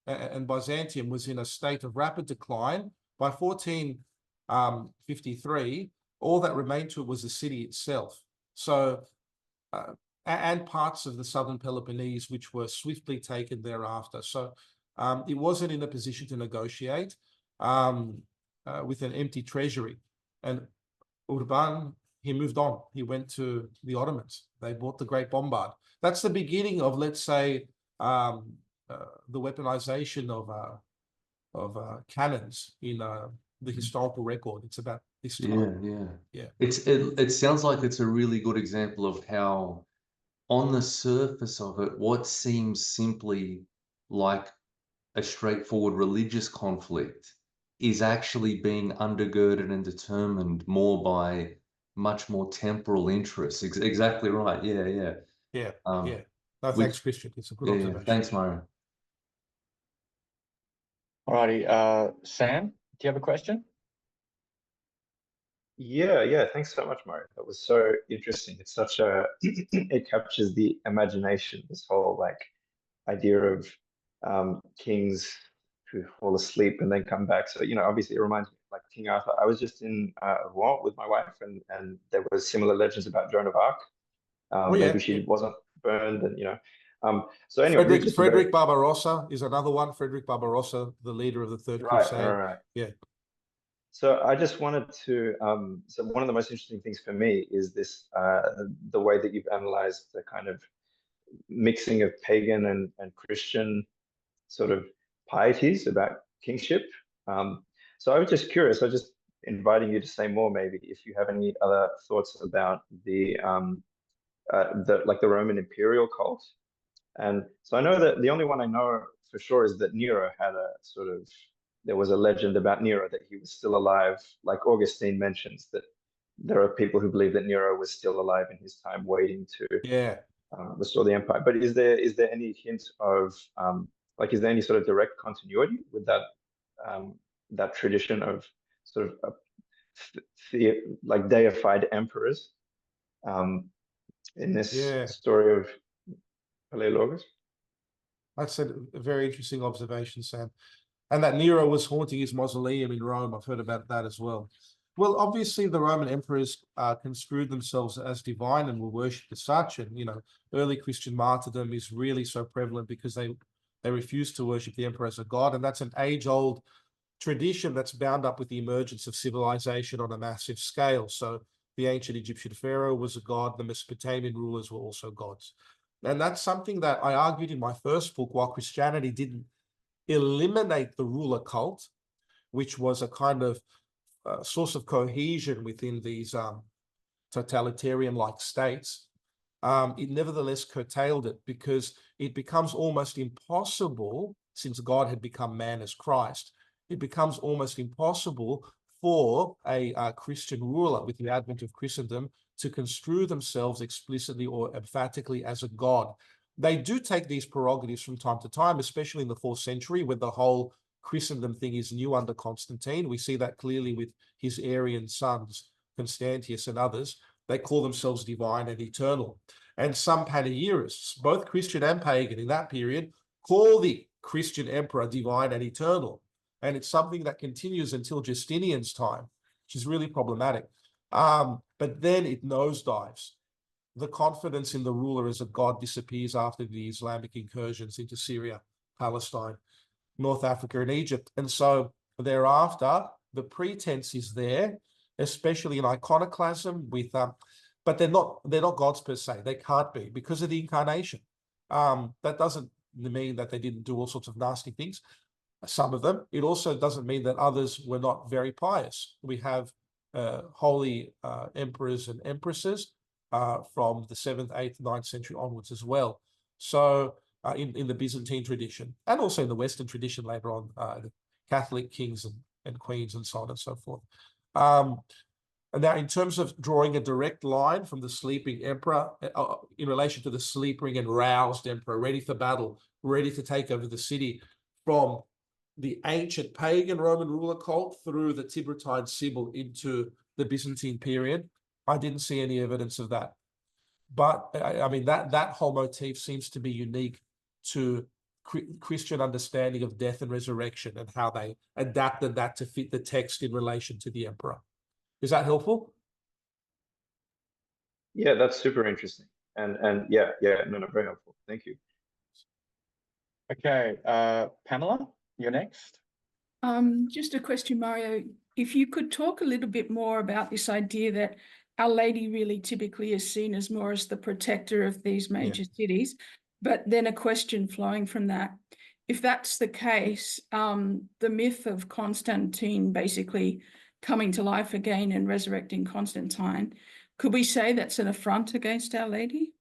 and Byzantium was in a state of rapid decline. By 1453, all that remained to it was the city itself. So, and parts of the southern Peloponnese, which were swiftly taken thereafter. So it wasn't in a position to negotiate with an empty treasury. And Urban, he moved on. He went to the Ottomans. They bought the Great Bombard. That's the beginning of, let's say, the weaponization of cannons in the historical record. It's about this time. Yeah. It sounds like it's a really good example of how, on the surface of it, what seems simply like a straightforward religious conflict is actually being undergirded and determined more by much more temporal interests. Exactly right. Yeah. No, thanks, Christian. It's a good observation. Thanks, Mario. Alrighty, Sam, do you have a question? Yeah. Thanks so much, Mario. That was so interesting. It's such a it captures the imagination. This whole idea of kings who fall asleep and then come back. So obviously it reminds me of King Arthur. I was just in Rouen with my wife, and there was similar legends about Joan of Arc. Maybe she wasn't burned, and so anyway, Frederick Barbarossa is another one. Frederick Barbarossa, the leader of the Third Crusade. Right. Yeah. So I just wanted to. So one of the most interesting things for me is this: the way that you've analyzed the kind of mixing of pagan and Christian sort of pieties about kingship. So I was just curious. I was just inviting you to say more, maybe, if you have any other thoughts about the Roman imperial cult. And so I know that the only one I know for sure is that Nero had there was a legend about Nero that he was still alive. Like Augustine mentions that there are people who believe that Nero was still alive in his time, waiting to restore the empire. But is there any hint of is there any sort of direct continuity with that that tradition of sort of deified emperors in this story of Palaiologos? That's a very interesting observation, Sam. And that Nero was haunting his mausoleum in Rome. I've heard about that as well. Well, obviously, the Roman emperors construed themselves as divine and were worshipped as such. And, early Christian martyrdom is really so prevalent because they refused to worship the emperor as a god. And that's an age-old tradition that's bound up with the emergence of civilization on a massive scale. So the ancient Egyptian pharaoh was a god. The Mesopotamian rulers were also gods. And that's something that I argued in my first book, while Christianity didn't eliminate the ruler cult, which was a kind of source of cohesion within these totalitarian-like states. It nevertheless curtailed it because it becomes almost impossible, since God had become man as Christ, it becomes almost impossible for a Christian ruler with the advent of Christendom to construe themselves explicitly or emphatically as a god. They do take these prerogatives from time to time, especially in the 4th century, when the whole Christendom thing is new under Constantine. We see that clearly with his Arian sons, Constantius and others. They call themselves divine and eternal. And some panegyrists, both Christian and pagan in that period, call the Christian emperor divine and eternal. And it's something that continues until Justinian's time, which is really problematic. But then it nosedives. The confidence in the ruler as a god disappears after the Islamic incursions into Syria, Palestine, North Africa, and Egypt. And so thereafter, the pretense is there, especially in iconoclasm with but they're not gods per se. They can't be because of the incarnation. That doesn't mean that they didn't do all sorts of nasty things. Some of them. It also doesn't mean that others were not very pious. We have holy emperors and empresses from the 7th, 8th, 9th century onwards as well. So in the Byzantine tradition, and also in the Western tradition later on, the Catholic kings and queens and so on and so forth. And now, in terms of drawing a direct line from the sleeping emperor in relation to the sleeping and roused emperor, ready for battle, ready to take over the city, from the ancient pagan Roman ruler cult through the Tiburtine Sibyl into the Byzantine period, I didn't see any evidence of that. But I mean, that whole motif seems to be unique to Christian understanding of death and resurrection, and how they adapted that to fit the text in relation to the emperor. Is that helpful? Yeah, that's super interesting. And yeah, no, very helpful. Thank you. Okay, Pamela, you're next. Just a question, Mario. If you could talk a little bit more about this idea that Our Lady really typically is seen as more as the protector of these major cities, but then a question flowing from that. If that's the case, the myth of Constantine basically coming to life again and resurrecting Constantine, could we say that's an affront against Our Lady?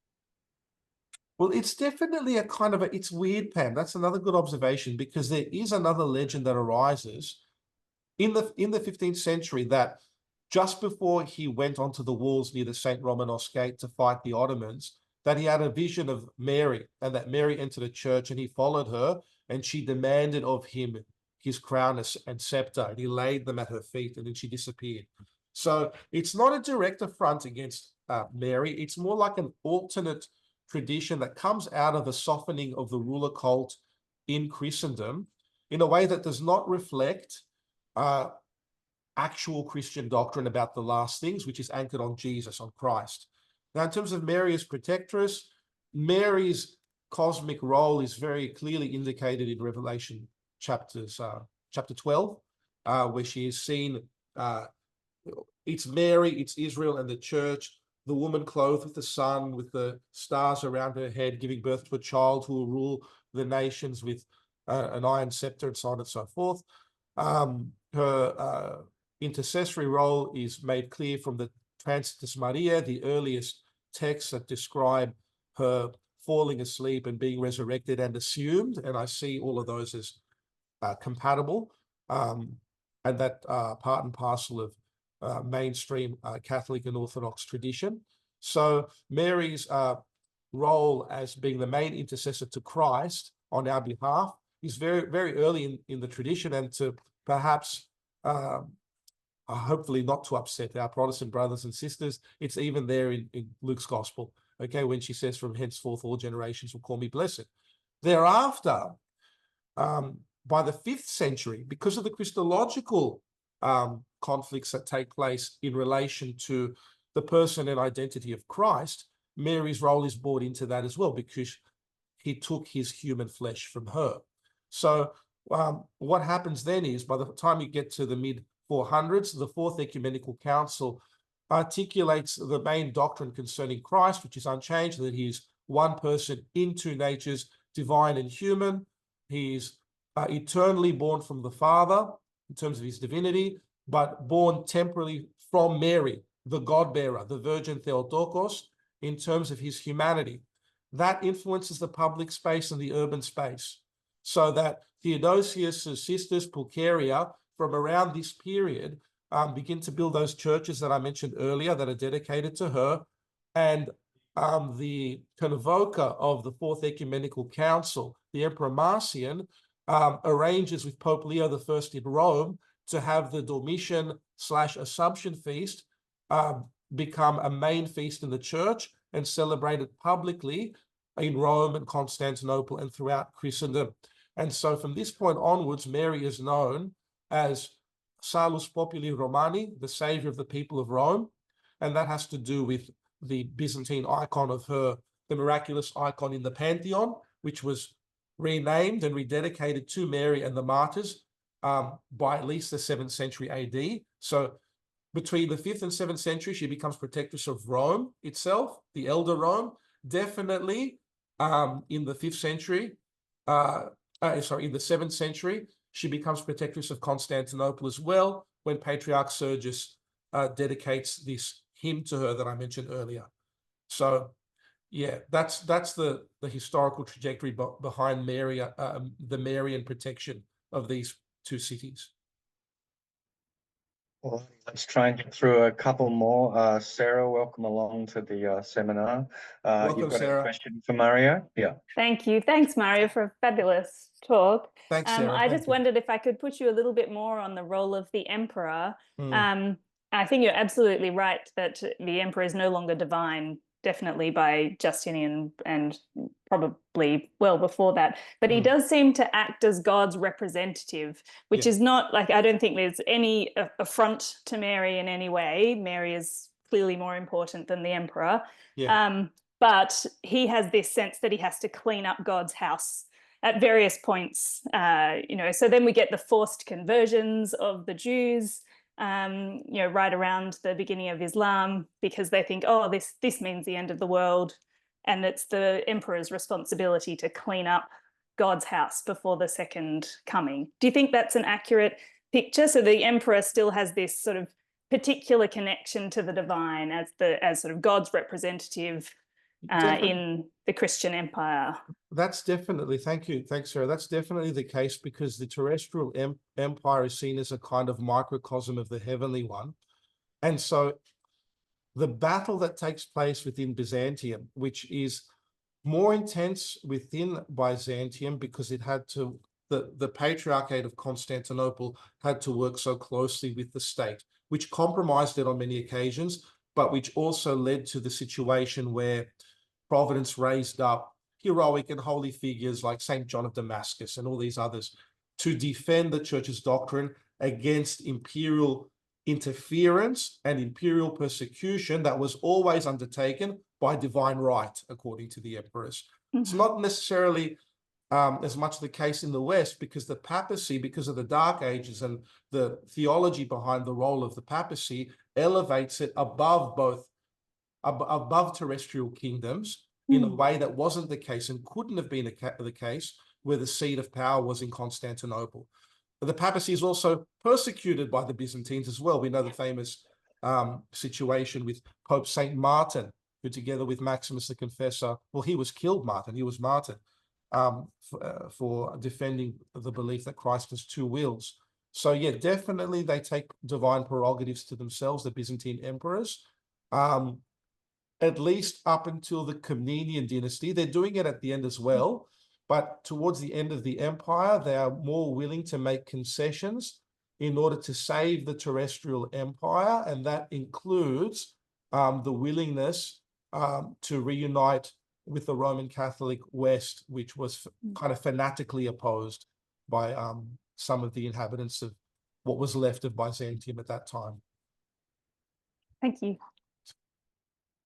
Well, it's definitely a kind of it's weird, Pam. That's another good observation, because there is another legend that arises in the 15th century that just before he went onto the walls near the St. Romanos Gate to fight the Ottomans, that he had a vision of Mary, and that Mary entered a church, and he followed her, and she demanded of him his crown and scepter, and he laid them at her feet, and then she disappeared. So it's not a direct affront against Mary. It's more like an alternate tradition that comes out of a softening of the ruler cult in Christendom in a way that does not reflect actual Christian doctrine about the last things, which is anchored on Jesus, on Christ. Now, in terms of Mary as protectress, Mary's cosmic role is very clearly indicated in Revelation chapter 12, where she is seen. It's Mary, it's Israel and the church, the woman clothed with the sun, with the stars around her head, giving birth to a child who will rule the nations with an iron scepter, and so on and so forth. Her intercessory role is made clear from the Transitus Maria, the earliest texts that describe her falling asleep and being resurrected and assumed, and I see all of those as compatible, and that part and parcel of mainstream Catholic and Orthodox tradition. So Mary's role as being the main intercessor to Christ on our behalf is very, very early in the tradition, and to perhaps hopefully not to upset our Protestant brothers and sisters, it's even there in Luke's gospel, okay, when she says, "From henceforth all generations will call me blessed." Thereafter, by the 5th century, because of the Christological conflicts that take place in relation to the person and identity of Christ, Mary's role is brought into that as well, because he took his human flesh from her. So what happens then is, by the time you get to the mid-400s, the Fourth Ecumenical Council articulates the main doctrine concerning Christ, which is unchanged, that he is one person in two natures, divine and human. He's eternally born from the Father in terms of his divinity, but born temporally from Mary, the God-bearer, the Virgin Theotokos, in terms of his humanity. That influences the public space and the urban space, so that Theodosius' sisters, Pulcheria, from around this period, begin to build those churches that I mentioned earlier that are dedicated to her. And the convoker of the Fourth Ecumenical Council, the Emperor Marcian, arranges with Pope Leo I in Rome to have the Domitian/Assumption feast become a main feast in the church and celebrated publicly in Rome and Constantinople and throughout Christendom. And so from this point onwards, Mary is known as Salus Populi Romani, the savior of the people of Rome. And that has to do with the Byzantine icon of her, the miraculous icon in the Pantheon, which was renamed and rededicated to Mary and the martyrs by at least the 7th century AD. So between the 5th and 7th century, she becomes protectress of Rome itself, the elder Rome. Definitely in the 5th century, in the 7th century, she becomes protectress of Constantinople as well, when Patriarch Sergius dedicates this hymn to her that I mentioned earlier. So yeah, that's the historical trajectory behind Mary, the Marian protection of these two cities. Well, let's try and get through a couple more. Sarah, welcome along to the seminar. Welcome, You've got Sarah. a question for Mario? Yeah. Thank you. Thanks, Mario, for a fabulous talk. Thanks, Sarah. I Thank just you. wondered if I could put you a little bit more on the role of the emperor. Mm. I think you're absolutely right that the emperor is no longer divine, definitely by Justinian and probably well before that. But he does seem to act as God's representative, which is not like, I don't think there's any affront to Mary in any way. Mary is clearly more important than the emperor. Yeah. But he has this sense that he has to clean up God's house at various points, so then we get the forced conversions of the Jews, right around the beginning of Islam, because they think, oh, this means the end of the world, and it's the emperor's responsibility to clean up God's house before the second coming. Do you think that's an accurate picture? So the emperor still has this sort of particular connection to the divine as sort of God's representative in the Christian empire. That's definitely, thanks, Sarah. That's definitely the case, because the terrestrial empire is seen as a kind of microcosm of the heavenly one. And so the battle that takes place within Byzantium, which is more intense within Byzantium because it had to, the Patriarchate of Constantinople had to work so closely with the state, which compromised it on many occasions, but which also led to the situation where Providence raised up heroic and holy figures like St. John of Damascus and all these others to defend the church's doctrine against imperial interference and imperial persecution that was always undertaken by divine right, according to the emperors. It's not necessarily as much the case in the West, because the papacy, because of the Dark Ages and the theology behind the role of the papacy, elevates it above terrestrial kingdoms in a way that wasn't the case and couldn't have been the case where the seat of power was in Constantinople. But the papacy is also persecuted by the Byzantines as well. We know the famous situation with Pope Saint Martin, who together with Maximus the Confessor, well, he was killed, he was martyred for defending the belief that Christ has two wills. So yeah, definitely they take divine prerogatives to themselves, the Byzantine emperors. At least up until the Komnenian dynasty. They're doing it at the end as well, but towards the end of the empire, they are more willing to make concessions in order to save the terrestrial empire, and that includes the willingness to reunite with the Roman Catholic West, which was kind of fanatically opposed by some of the inhabitants of what was left of Byzantium at that time. Thank you.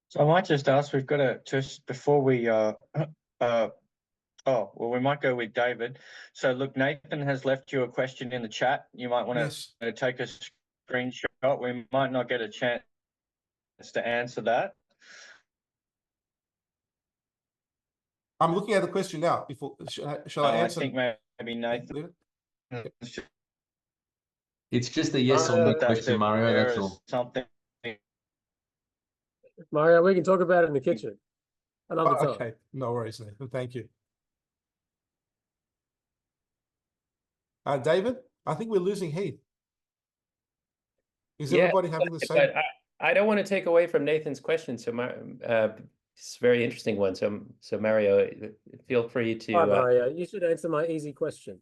So I might just ask, we've got to, just before we, we might go with David. So look, Nathan has left you a question in the chat. You might want to take a screenshot. We might not get a chance to answer that. I'm looking at the question now. Shall I answer? I think maybe Nathan. It's just a yes or no question, Mario. That's all. Something. Mario, we can talk about it in the kitchen. Another time. Okay, no worries, Nathan. Thank you. David, I think we're losing Heath. Is everybody having the same? But I don't want to take away from Nathan's question. So it's a very interesting one. So Mario, feel free to. Hi, Mario. You should answer my easy question.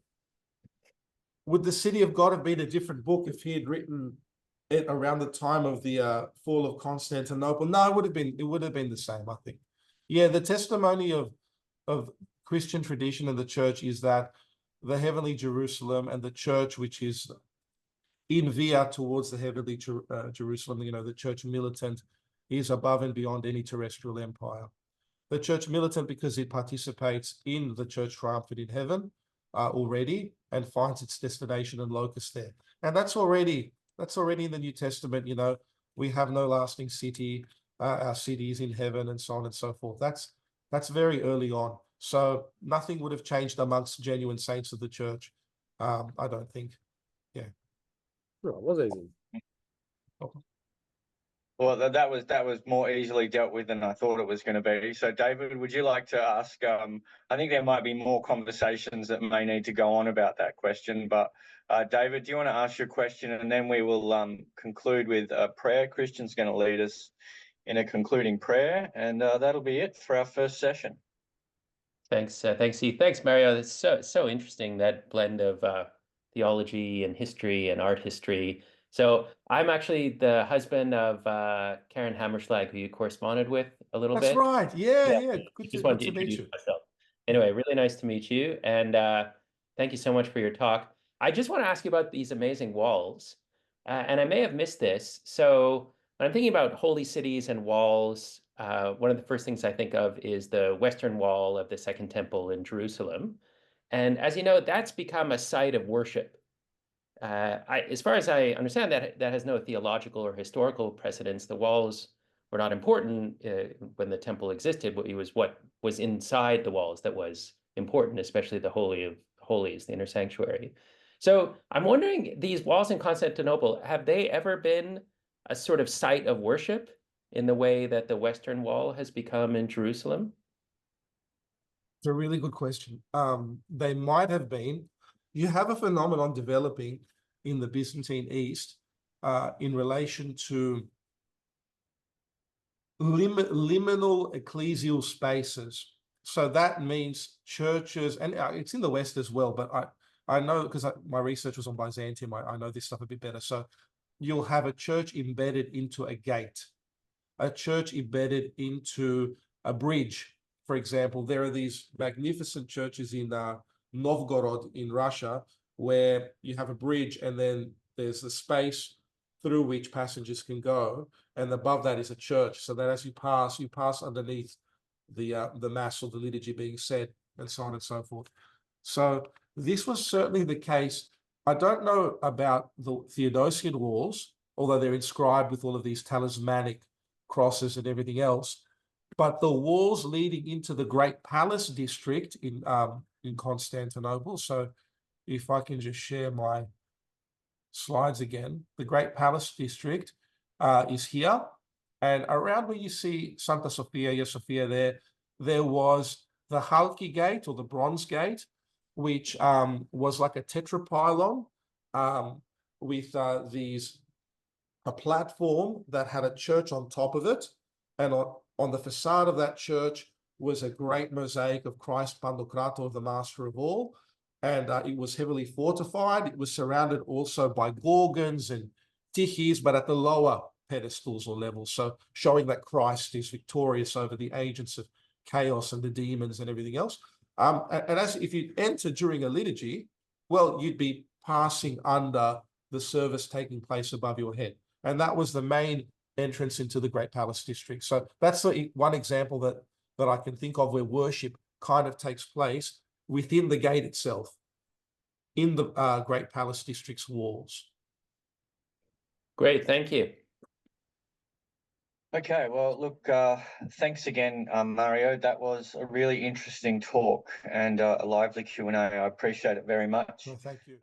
Would the City of God have been a different book if he had written it around the time of the fall of Constantinople? No, it would have been the same, I think. Yeah, the testimony of Christian tradition and the church is that the heavenly Jerusalem and the church, which is in via towards the heavenly Jerusalem, the church militant, is above and beyond any terrestrial empire. The church militant, because it participates in the church triumphant in heaven already and finds its destination and locus there. And that's already in the New Testament. We have no lasting city, our city is in heaven, and so on and so forth. That's very early on. So nothing would have changed amongst genuine saints of the church, I don't think. Yeah. Oh, it was easy. Well, that was more easily dealt with than I thought it was going to be. So, David, would you like to ask? I think there might be more conversations that may need to go on about that question. But David, do you want to ask your question, and then we will conclude with a prayer? Christian's going to lead us in a concluding prayer, and that'll be it for our first session. Thanks, Heath. Thanks, Mario. It's so interesting, that blend of theology and history and art history. So I'm actually the husband of Karen Hammerschlag, who you corresponded with a little bit. That's right. Yeah. Just wanted to introduce myself. Anyway, really nice to meet you, and thank you so much for your talk. I just want to ask you about these amazing walls, and I may have missed this. So when I'm thinking about holy cities and walls, one of the first things I think of is the Western Wall of the Second Temple in Jerusalem. And as you know, that's become a site of worship. As far as I understand, that has no theological or historical precedence. The walls were not important when the temple existed, but it was what was inside the walls that was important, especially the Holy of Holies, the inner sanctuary. So I'm wondering, these walls in Constantinople, have they ever been a sort of site of worship in the way that the Western Wall has become in Jerusalem? It's a really good question. They might have been. You have a phenomenon developing in the Byzantine East in relation to liminal ecclesial spaces. So that means churches, and it's in the West as well, but I know, because my research was on Byzantium, I know this stuff a bit better. So you'll have a church embedded into a gate, a church embedded into a bridge. For example, there are these magnificent churches in Novgorod in Russia, where you have a bridge and then there's the space through which passengers can go, and above that is a church, so that as you pass underneath the mass or the liturgy being said, and so on and so forth. So this was certainly the case. I don't know about the Theodosian walls, although they're inscribed with all of these talismanic crosses and everything else, but the walls leading into the Great Palace district in Constantinople. So if I can just share my slides again, the Great Palace district is here, and around where you see Santa Sophia, Sophia there was the Halki Gate, or the Bronze Gate, which was like a tetrapylon with a platform that had a church on top of it, and on the facade of that church was a great mosaic of Christ Pantocrator, the Master of All, and it was heavily fortified. It was surrounded also by gorgons and tichis, but at the lower pedestals or levels, so showing that Christ is victorious over the agents of chaos and the demons and everything else. And as if you enter during a liturgy, well, you'd be passing under the service taking place above your head, and that was the main entrance into the Great Palace district. So that's one example that I can think of where worship kind of takes place within the gate itself, in the Great Palace district's walls. Great, thank you. Okay, well, look, thanks again, Mario. That was a really interesting talk and a lively Q&A. I appreciate it very much. Well, thank you.